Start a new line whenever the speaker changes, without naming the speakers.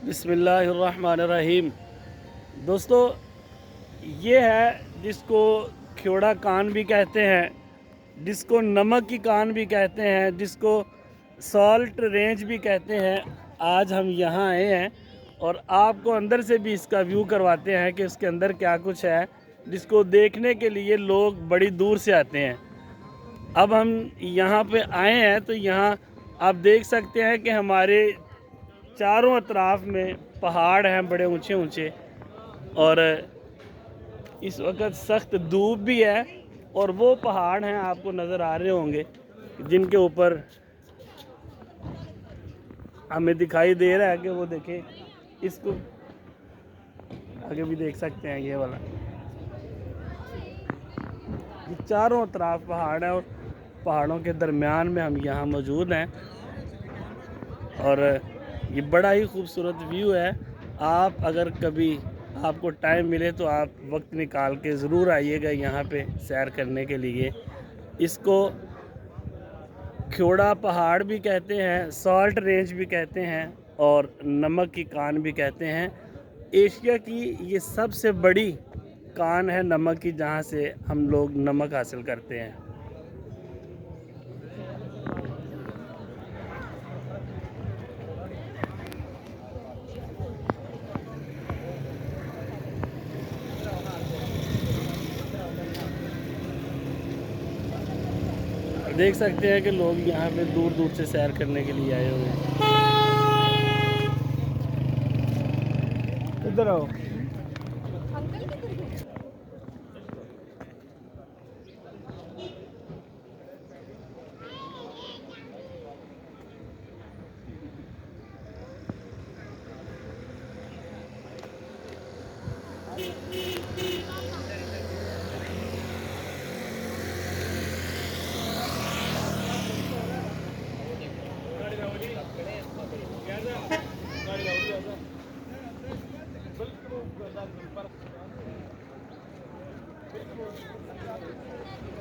बिस्मिल्लाहिर्रहमानिर्रहीम। दोस्तों, ये है जिसको ख्योड़ा कान भी कहते हैं, जिसको नमक की कान भी कहते हैं, जिसको सॉल्ट रेंज भी कहते हैं। आज हम यहाँ आए हैं और आपको अंदर से भी इसका व्यू करवाते हैं कि उसके अंदर क्या कुछ है, जिसको देखने के लिए लोग बड़ी दूर से आते हैं। अब हम यहाँ पे आए हैं तो यहाँ आप देख सकते हैं कि हमारे चारों अतराफ में पहाड़ हैं बड़े ऊंचे ऊंचे, और इस वक्त सख्त धूप भी है। और वो पहाड़ हैं, आपको नज़र आ रहे होंगे, जिनके ऊपर हमें दिखाई दे रहा है कि वो देखें, इसको आगे भी देख सकते हैं। ये वाला, ये चारों अतराफ पहाड़ है और पहाड़ों के दरमियान में हम यहाँ मौजूद हैं और ये बड़ा ही खूबसूरत व्यू है। आप अगर कभी आपको टाइम मिले तो आप वक्त निकाल के ज़रूर आइएगा यहाँ पे सैर करने के लिए। इसको ख्योड़ा पहाड़ भी कहते हैं, सॉल्ट रेंज भी कहते हैं और नमक की कान भी कहते हैं। एशिया की ये सबसे बड़ी कान है नमक की, जहाँ से हम लोग नमक हासिल करते हैं। देख सकते हैं कि लोग यहाँ पे दूर दूर से सैर करने के लिए आए हुए हैं। इधर आओ।